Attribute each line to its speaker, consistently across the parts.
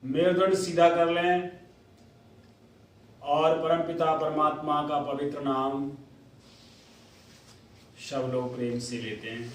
Speaker 1: मेरुदंड सीधा कर लें और परमपिता परमात्मा का पवित्र नाम सब लोग प्रेम से लेते हैं।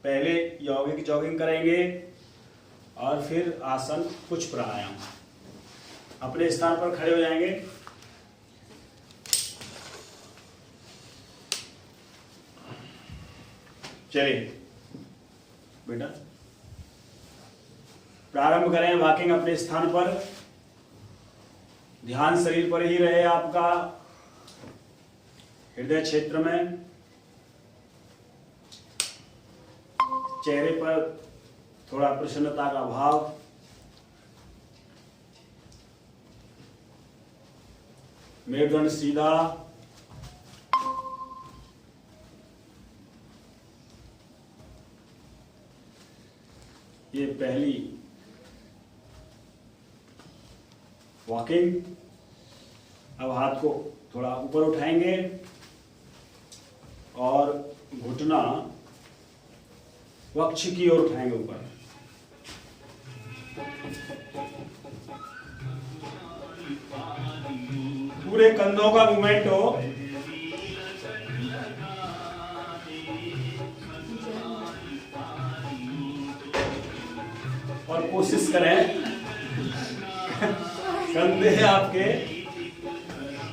Speaker 1: पहले यौगिक जॉगिंग करेंगे और फिर आसन कुछ प्राणायाम। अपने स्थान पर खड़े हो जाएंगे। चलिए बेटा प्रारंभ करें वॉकिंग अपने स्थान पर। ध्यान शरीर पर ही रहे, आपका हृदय क्षेत्र में। चेहरे पर थोड़ा प्रसन्नता का भाव। मेरुदंड सीधा। ये पहली वॉकिंग। अब हाथ को थोड़ा ऊपर उठाएंगे और घुटना वक्ष की ओर उठाएंगे ऊपर। पूरे कंधों का मूवमेंट हो। और कोशिश करें कंधे आपके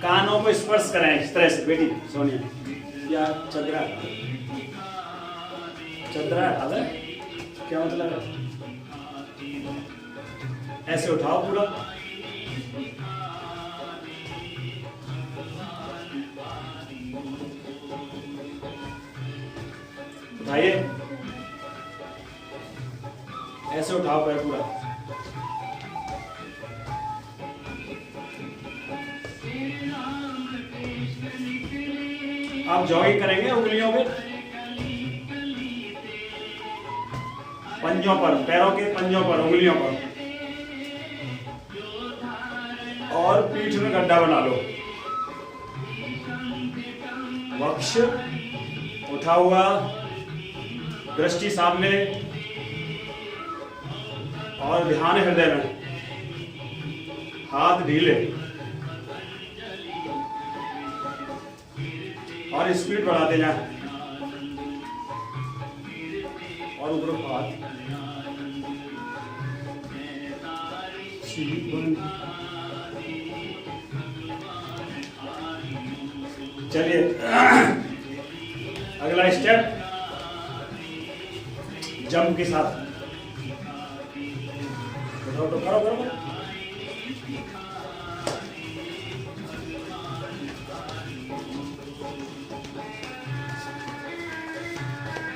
Speaker 1: कानों को स्पर्श करें इस तरह से। बेटी सोनिया या चंद्रा डाल क्या मतलब है? ऐसे उठाओ पूरा। उठाइए, ऐसे उठाओ पैर पूरा। आप जॉगिंग करेंगे उंगलियों में। पंजों पर, पैरों के पंजों पर, उंगलियों पर, और पीठ में गड्ढा बना लो। वक्ष उठा हुआ, दृष्टि सामने, और ध्यान हृदय में, हाथ ढीले, और स्पीड बढ़ाते जाए, और ऊपर हाथ। चलिए अगला स्टेप जंप के साथ। तो करो।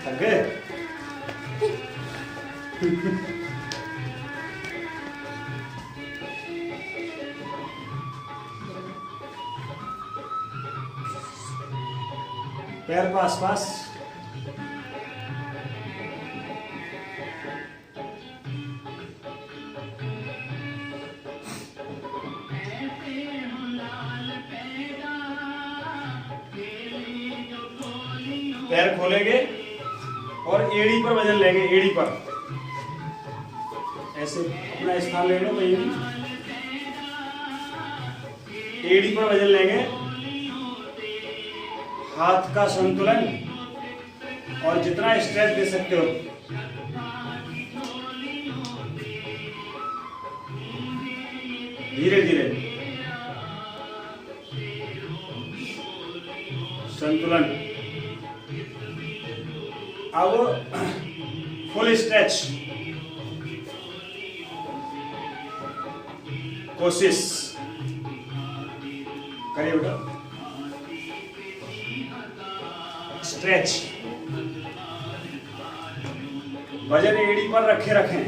Speaker 1: थक गए? पैर को आसपास, पैर खोलेंगे और एड़ी पर वजन लेंगे, एड़ी पर ऐसे अपना स्थान ले लो कहीं भी, एड़ी पर वजन लेंगे, हाथ का संतुलन, और जितना स्ट्रेच दे सकते हो। धीरे धीरे संतुलन। अब फुल स्ट्रेच, कोशिश करिए बेटा। स्ट्रेच, वजन एड़ी पर रखें।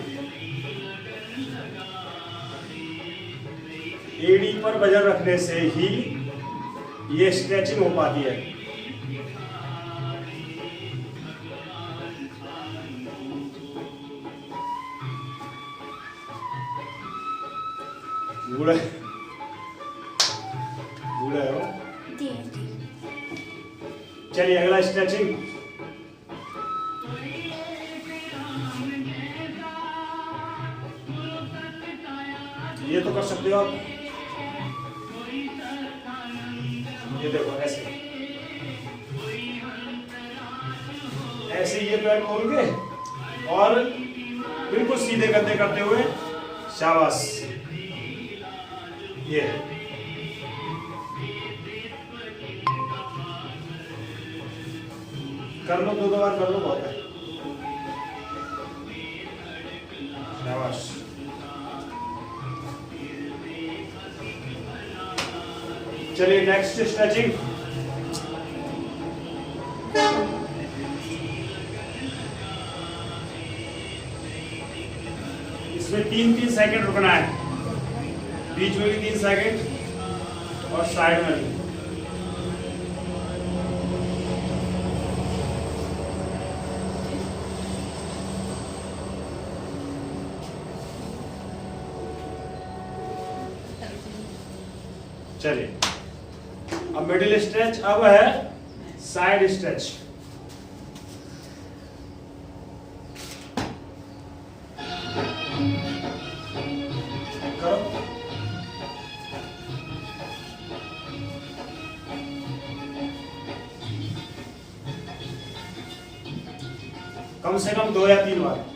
Speaker 1: एड़ी पर वजन रखने से ही ये स्ट्रेचिंग हो पाती है। बूढ़े हो। चलिए अगला स्ट्रेचिंग। ये तो कर सकते हो आप, ये देखो ऐसे ऐसे ये पैर खोल के और बिल्कुल सीधे गद्दे करते हुए, शाबाश। ये कर लो, 2 बार कर लो, बहुत है, शाबाश। चलिए नेक्स्ट स्ट्रेचिंग। इसमें 3-3 सेकंड रुकना है, बीच में भी 3 सेकंड और साइड में भी। चलिए अब मिडिल स्ट्रेच, अब है साइड स्ट्रेच। करो। कम से कम 2 या 3 बार।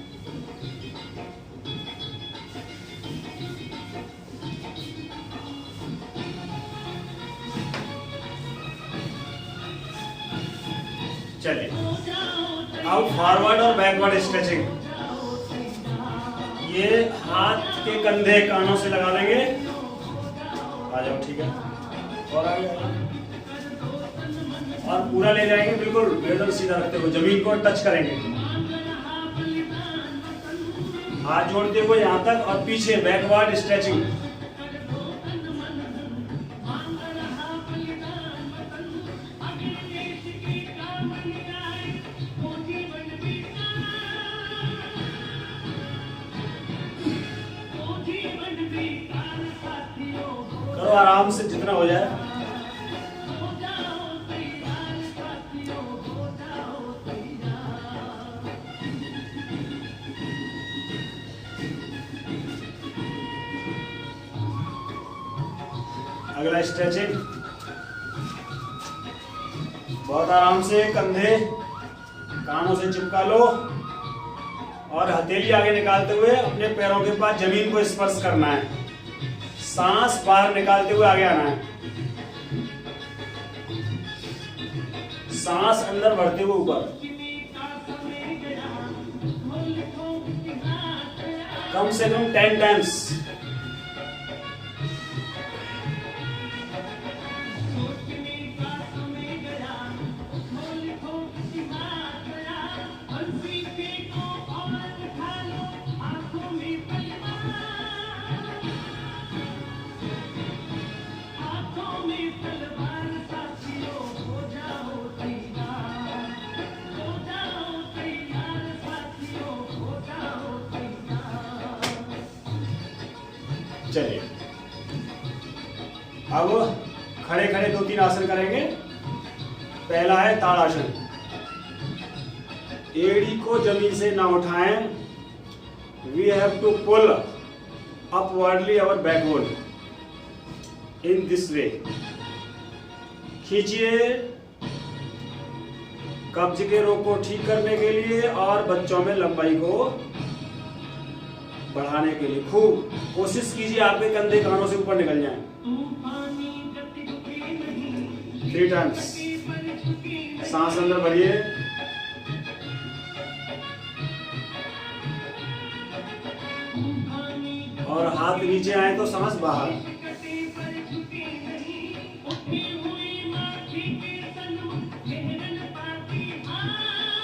Speaker 1: चलिए अब फॉरवर्ड और बैकवर्ड स्ट्रेचिंग। ये हाथ के कंधे कानों से लगा लेंगे, आ जाओ, ठीक है, और आगे और पूरा ले जाएंगे, बिल्कुल गर्दन सीधा रखते हुए जमीन को टच करेंगे, हाथ जोड़ते हुए यहां तक, और पीछे बैकवर्ड स्ट्रेचिंग। आराम से जितना हो जाए। अगला स्ट्रेचिंग, बहुत आराम से कंधे कानों से चिपका लो और हथेली आगे निकालते हुए अपने पैरों के पास जमीन को स्पर्श करना है। सांस बाहर निकालते हुए आगे आना है, सांस अंदर भरते हुए ऊपर। कम से कम 10 टाइम्स। चलिए अब खड़े खड़े 2-3 आसन करेंगे। पहला है ताड़ासन। एड़ी को जमीन से ना उठाएं। We have to pull upwardly our backbone in this way. खींचिए कब्ज के रोग को ठीक करने के लिए और बच्चों में लंबाई को बढ़ाने के लिए। खूब कोशिश कीजिए आपके कंधे कानों से ऊपर निकल जाएं। 3 टाइम्स। सांस अंदर भरिए, और हाथ नीचे आए तो सांस बाहर।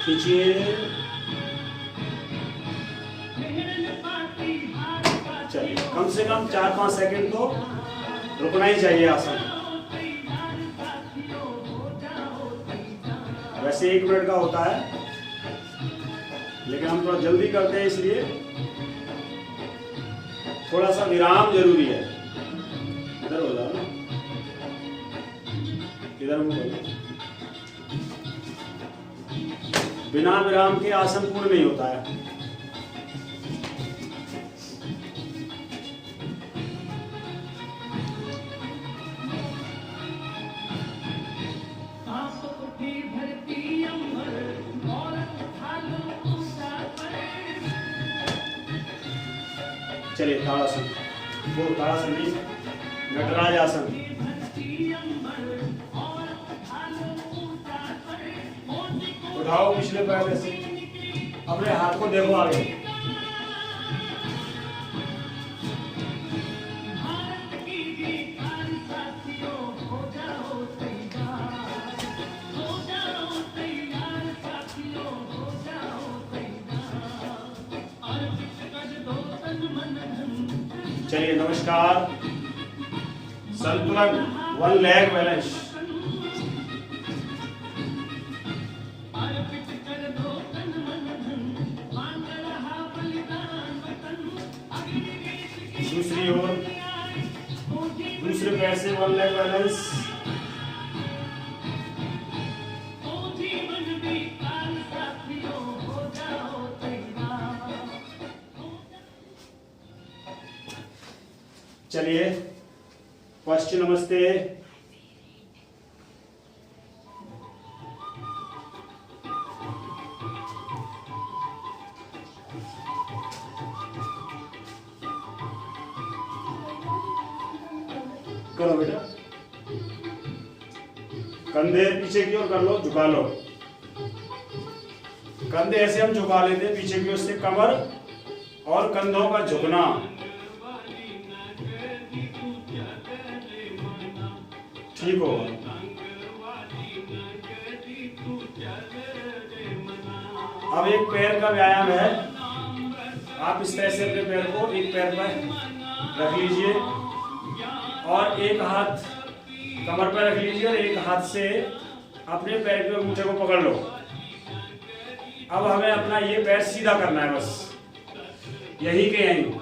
Speaker 1: खींचिए, चलिए कम से कम 4-5 सेकंड तो रुकना ही चाहिए आसन। वैसे 1 मिनट का होता है, लेकिन हम थोड़ा जल्दी करते हैं, इसलिए थोड़ा सा विराम जरूरी है। इधर हो जाओ ना, इधर मुंह। बिना विराम के आसन पूर्ण नहीं होता है। चलिए ताड़ासन, वो ताड़ासन नहीं, नटराज आसन। उठाओ पिछले पैर से, अपने हाथ को देखो आगे। चलिए नमस्कार। संतुलन, 1 लेग बैलेंस। दूसरी ओर, दूसरे पैर से 1 लेग बैलेंस। चलिए फर्स्ट नमस्ते। करो बेटा, कंधे पीछे की ओर कर लो, झुका लो। कंधे ऐसे हम झुका लेते हैं पीछे की ओर से, कमर और कंधों का झुकना। ठीक हो। अब एक पैर का व्यायाम है। आप इस तरह से अपने पैर को एक पैर पर रख लीजिए और एक हाथ कमर पर रख लीजिए और एक हाथ से अपने पैर के अंगूठे को पकड़ लो। अब हमें अपना ये पैर सीधा करना है, बस यही के यहीं।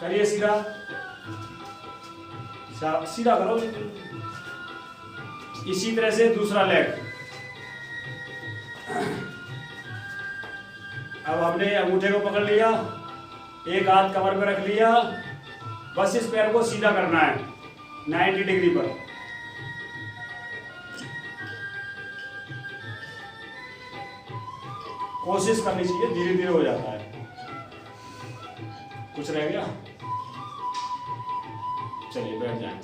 Speaker 1: करिए सीधा, सीधा करो। इसी तरह से दूसरा लेग। अब हमने अंगूठे को पकड़ लिया, एक हाथ कमर पर रख लिया, बस इस पैर को सीधा करना है 90 डिग्री पर। कोशिश करनी चाहिए, धीरे धीरे हो जाता है। कुछ रह गया? चलिए बैठ जाएं।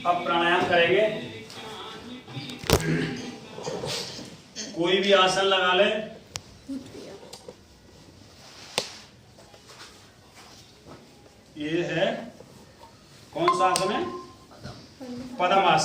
Speaker 1: अब प्राणायाम करेंगे। कोई भी आसन लगा ले। ये है कौन सा आसन है? पद्मासन।